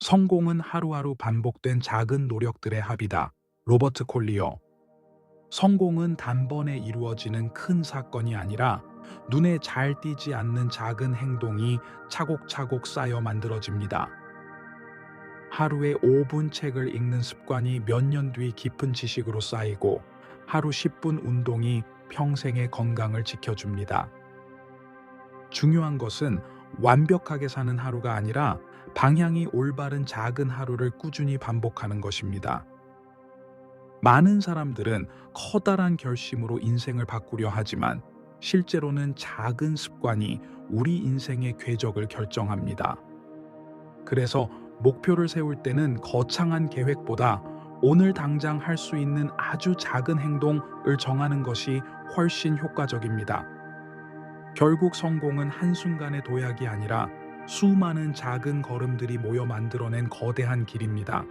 성공은 하루하루 반복된 작은 노력들의 합이다. 로버트 콜리어. 성공은 단번에 이루어지는 큰 사건이 아니라 눈에 잘 띄지 않는 작은 행동이 차곡차곡 쌓여 만들어집니다. 하루에 5분 책을 읽는 습관이 몇 년 뒤 깊은 지식으로 쌓이고 하루 10분 운동이 평생의 건강을 지켜줍니다. 중요한 것은 완벽하게 사는 하루가 아니라 방향이 올바른 작은 하루를 꾸준히 반복하는 것입니다. 많은 사람들은 커다란 결심으로 인생을 바꾸려 하지만 실제로는 작은 습관이 우리 인생의 궤적을 결정합니다. 그래서 목표를 세울 때는 거창한 계획보다 오늘 당장 할 수 있는 아주 작은 행동을 정하는 것이 훨씬 효과적입니다. 결국 성공은 한순간의 도약이 아니라 수많은 작은 걸음들이 모여 만들어낸 거대한 길입니다.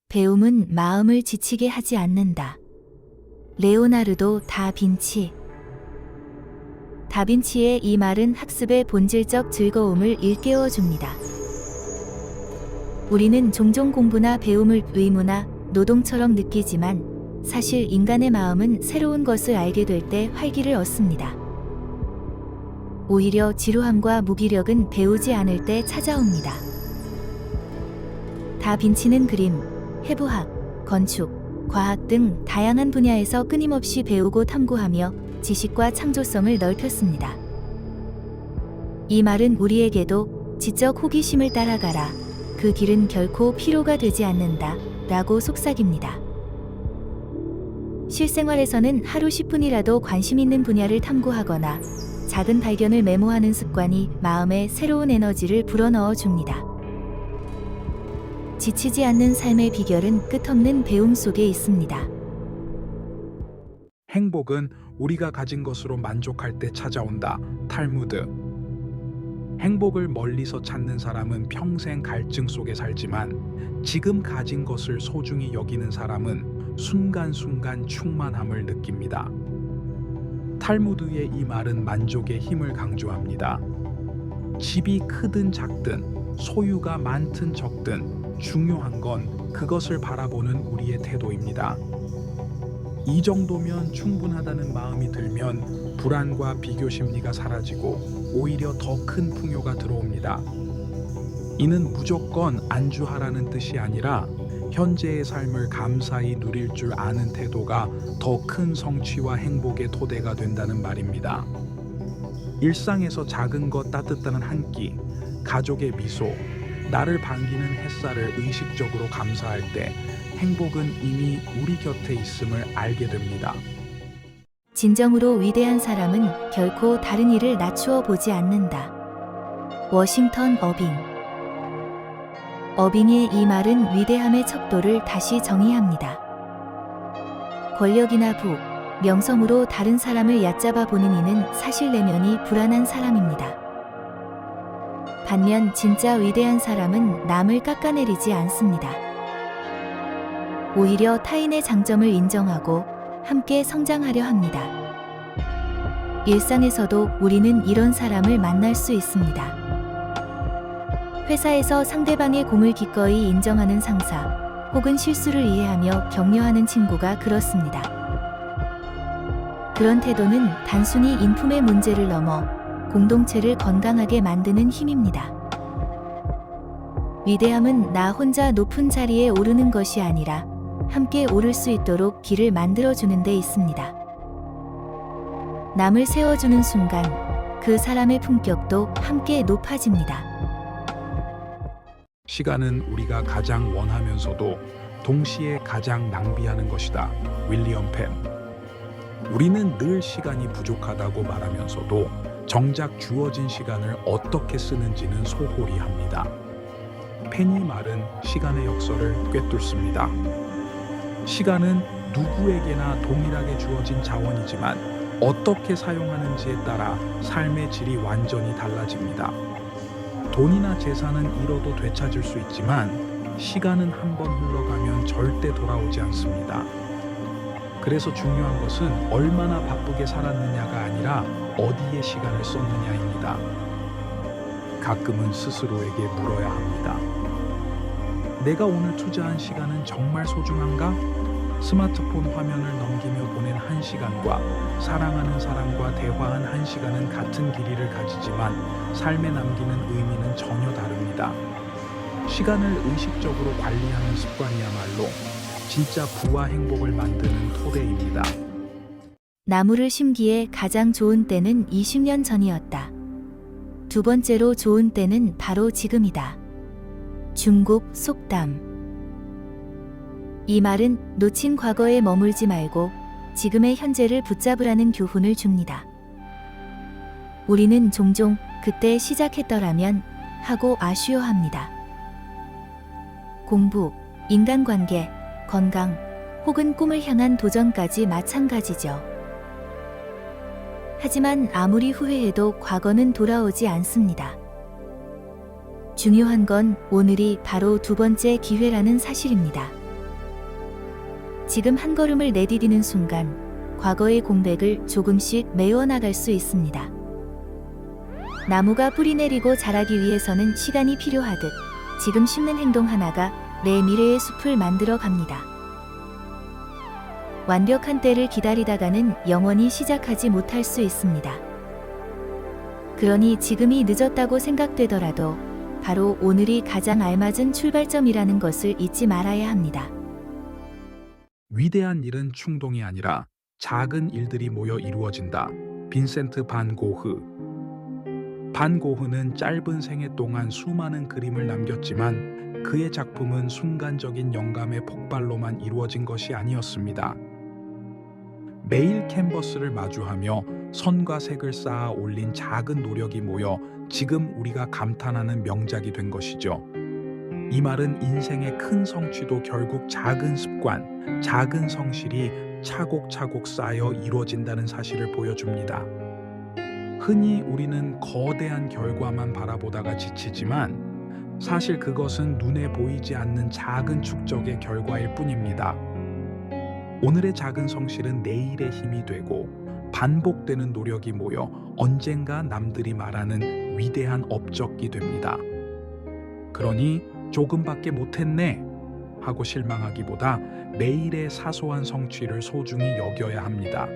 배움은 마음을 지치게 하지 않는다. 레오나르도 다빈치. 다빈치의 이 말은 학습의 본질적 즐거움을 일깨워 줍니다. 우리는 종종 공부나 배움을 의무나 노동처럼 느끼지만 사실 인간의 마음은 새로운 것을 알게 될 때 활기를 얻습니다. 오히려 지루함과 무기력은 배우지 않을 때 찾아옵니다. 다빈치는 그림, 해부학, 건축, 과학 등 다양한 분야에서 끊임없이 배우고 탐구하며 지식과 창조성을 넓혔습니다. 이 말은 우리에게도 지적 호기심을 따라가라. 그 길은 결코 피로가 되지 않는다. 라고 속삭입니다. 실생활에서는 하루 10분이라도 관심 있는 분야를 탐구하거나 작은 발견을 메모하는 습관이 마음에 새로운 에너지를 불어넣어 줍니다. 지치지 않는 삶의 비결은 끝없는 배움 속에 있습니다. 행복은 우리가 가진 것으로 만족할 때 찾아온다. 탈무드. 행복을 멀리서 찾는 사람은 평생 갈증 속에 살지만 지금 가진 것을 소중히 여기는 사람은 순간순간 충만함을 느낍니다. 탈무드의 이 말은 만족의 힘을 강조합니다. 집이 크든 작든 소유가 많든 적든 중요한 건 그것을 바라보는 우리의 태도입니다. 이 정도면 충분하다는 마음이 들면 불안과 비교 심리가 사라지고 오히려 더 큰 풍요가 들어옵니다. 이는 무조건 안주하라는 뜻이 아니라 현재의 삶을 감사히 누릴 줄 아는 태도가 더 큰 성취와 행복의 토대가 된다는 말입니다. 일상에서 작은 것 따뜻한 한 끼, 가족의 미소, 나를 반기는 햇살을 의식적으로 감사할 때 행복은 이미 우리 곁에 있음을 알게 됩니다. 진정으로 위대한 사람은 결코 다른 일을 낮추어 보지 않는다. 워싱턴 어빙. 어빙의 이 말은 위대함의 척도를 다시 정의합니다. 권력이나 부, 명성으로 다른 사람을 얕잡아 보는 이는 사실 내면이 불안한 사람입니다. 반면 진짜 위대한 사람은 남을 깎아내리지 않습니다. 오히려 타인의 장점을 인정하고 함께 성장하려 합니다. 일상에서도 우리는 이런 사람을 만날 수 있습니다. 회사에서 상대방의 공을 기꺼이 인정하는 상사, 혹은 실수를 이해하며 격려하는 친구가 그렇습니다. 그런 태도는 단순히 인품의 문제를 넘어 공동체를 건강하게 만드는 힘입니다. 위대함은 나 혼자 높은 자리에 오르는 것이 아니라 함께 오를 수 있도록 길을 만들어주는 데 있습니다. 남을 세워주는 순간 그 사람의 품격도 함께 높아집니다. 시간은 우리가 가장 원하면서도 동시에 가장 낭비하는 것이다. 윌리엄 펜. 우리는 늘 시간이 부족하다고 말하면서도 정작 주어진 시간을 어떻게 쓰는지는 소홀히 합니다. 펜이 말은 시간의 역설을 꿰뚫습니다. 시간은 누구에게나 동일하게 주어진 자원이지만 어떻게 사용하는지에 따라 삶의 질이 완전히 달라집니다. 돈이나 재산은 잃어도 되찾을 수 있지만 시간은 한번 흘러가면 절대 돌아오지 않습니다. 그래서 중요한 것은 얼마나 바쁘게 살았느냐가 아니라 어디에 시간을 썼느냐입니다. 가끔은 스스로에게 물어야 합니다. 내가 오늘 투자한 시간은 정말 소중한가? 스마트폰 화면을 넘기며 보낸 1시간과 사랑하는 사람과 대화한 1시간은 같은 길이를 가지지만 삶에 남기는 의미는 전혀 다릅니다. 시간을 의식적으로 관리하는 습관이야말로 진짜 부와 행복을 만드는 토대입니다. 나무를 심기에 가장 좋은 때는 20년 전이었다. 두 번째로 좋은 때는 바로 지금이다. 중국 속담. 이 말은 놓친 과거에 머물지 말고 지금의 현재를 붙잡으라는 교훈을 줍니다. 우리는 종종 그때 시작했더라면 하고 아쉬워합니다. 공부, 인간관계, 건강, 혹은 꿈을 향한 도전까지 마찬가지죠. 하지만 아무리 후회해도 과거는 돌아오지 않습니다. 중요한 건 오늘이 바로 두 번째 기회라는 사실입니다. 지금 한 걸음을 내디디는 순간 과거의 공백을 조금씩 메워나갈 수 있습니다. 나무가 뿌리 내리고 자라기 위해서는 시간이 필요하듯 지금 심는 행동 하나가 내 미래의 숲을 만들어 갑니다. 완벽한 때를 기다리다가는 영원히 시작하지 못할 수 있습니다. 그러니 지금이 늦었다고 생각되더라도 바로 오늘이 가장 알맞은 출발점이라는 것을 잊지 말아야 합니다. 위대한 일은 충동이 아니라 작은 일들이 모여 이루어진다. 빈센트 반 고흐. 반 고흐는 짧은 생애 동안 수많은 그림을 남겼지만 그의 작품은 순간적인 영감의 폭발로만 이루어진 것이 아니었습니다. 매일 캔버스를 마주하며 선과 색을 쌓아 올린 작은 노력이 모여 지금 우리가 감탄하는 명작이 된 것이죠. 이 말은 인생의 큰 성취도 결국 작은 습관, 작은 성실이 차곡차곡 쌓여 이루어진다는 사실을 보여줍니다. 흔히 우리는 거대한 결과만 바라보다가 지치지만 사실 그것은 눈에 보이지 않는 작은 축적의 결과일 뿐입니다. 오늘의 작은 성실은 내일의 힘이 되고 반복되는 노력이 모여 언젠가 남들이 말하는 위대한 업적이 됩니다. 그러니 조금밖에 못했네 하고 실망하기보다 매일의 사소한 성취를 소중히 여겨야 합니다.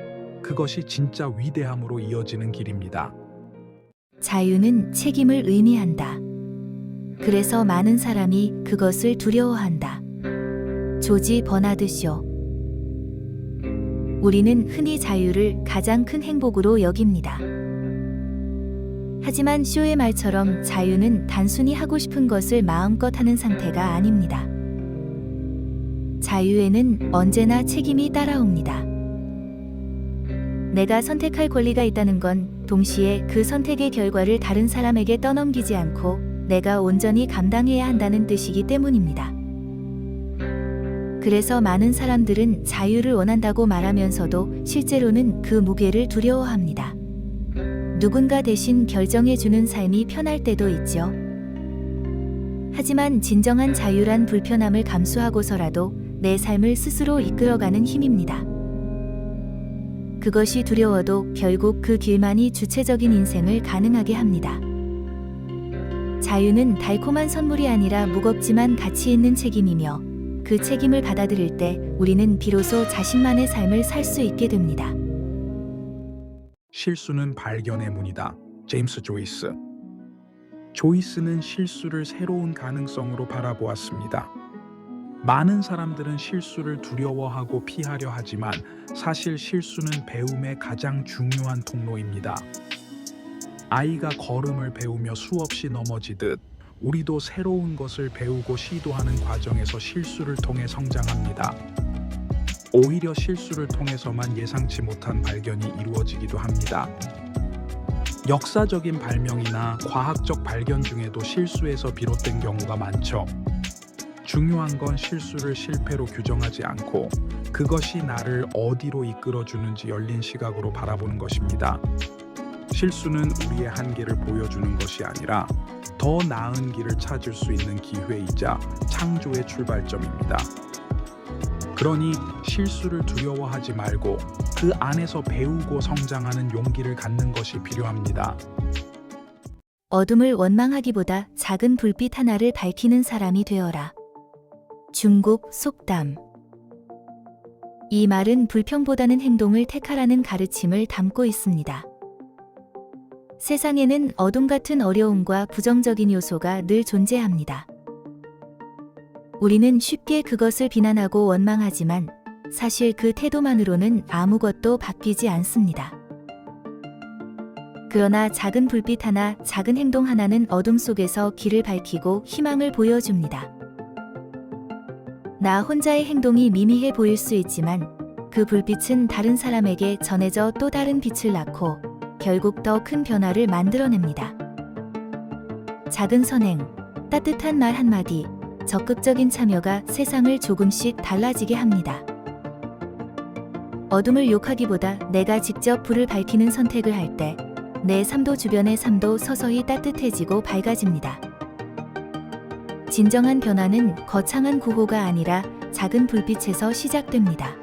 그것이 진짜 위대함으로 이어지는 길입니다. 자유는 책임을 의미한다. 그래서 많은 사람이 그것을 두려워한다. 조지 버나드 쇼. 우리는 흔히 자유를 가장 큰 행복으로 여깁니다. 하지만 쇼의 말처럼 자유는 단순히 하고 싶은 것을 마음껏 하는 상태가 아닙니다. 자유에는 언제나 책임이 따라옵니다. 내가 선택할 권리가 있다는 건 동시에 그 선택의 결과를 다른 사람에게 떠넘기지 않고 내가 온전히 감당해야 한다는 뜻이기 때문입니다. 그래서 많은 사람들은 자유를 원한다고 말하면서도 실제로는 그 무게를 두려워합니다. 누군가 대신 결정해주는 삶이 편할 때도 있죠. 하지만 진정한 자유란 불편함을 감수하고서라도 내 삶을 스스로 이끌어가는 힘입니다. 그것이 두려워도 결국 그 길만이 주체적인 인생을 가능하게 합니다. 자유는 달콤한 선물이 아니라 무겁지만 가치 있는 책임이며 그 책임을 받아들일 때 우리는 비로소 자신만의 삶을 살 수 있게 됩니다. 실수는 발견의 문이다. 제임스 조이스. 조이스는 실수를 새로운 가능성으로 바라보았습니다. 많은 사람들은 실수를 두려워하고 피하려 하지만 사실 실수는 배움의 가장 중요한 통로입니다. 아이가 걸음을 배우며 수없이 넘어지듯 우리도 새로운 것을 배우고 시도하는 과정에서 실수를 통해 성장합니다. 오히려 실수를 통해서만 예상치 못한 발견이 이루어지기도 합니다. 역사적인 발명이나 과학적 발견 중에도 실수에서 비롯된 경우가 많죠. 중요한 건 실수를 실패로 규정하지 않고 그것이 나를 어디로 이끌어주는지 열린 시각으로 바라보는 것입니다. 실수는 우리의 한계를 보여주는 것이 아니라 더 나은 길을 찾을 수 있는 기회이자 창조의 출발점입니다. 그러니 실수를 두려워하지 말고 그 안에서 배우고 성장하는 용기를 갖는 것이 필요합니다. 어둠을 원망하기보다 작은 불빛 하나를 밝히는 사람이 되어라. 중국 속담. 이 말은 불평보다는 행동을 택하라는 가르침을 담고 있습니다. 세상에는 어둠 같은 어려움과 부정적인 요소가 늘 존재합니다. 우리는 쉽게 그것을 비난하고 원망하지만 사실 그 태도만으로는 아무것도 바뀌지 않습니다. 그러나 작은 불빛 하나, 작은 행동 하나는 어둠 속에서 길을 밝히고 희망을 보여줍니다. 나 혼자의 행동이 미미해 보일 수 있지만 그 불빛은 다른 사람에게 전해져 또 다른 빛을 낳고 결국 더 큰 변화를 만들어냅니다. 작은 선행, 따뜻한 말 한마디, 적극적인 참여가 세상을 조금씩 달라지게 합니다. 어둠을 욕하기보다 내가 직접 불을 밝히는 선택을 할 때 내 삶도 주변의 삶도 서서히 따뜻해지고 밝아집니다. 진정한 변화는 거창한 구호가 아니라 작은 불빛에서 시작됩니다.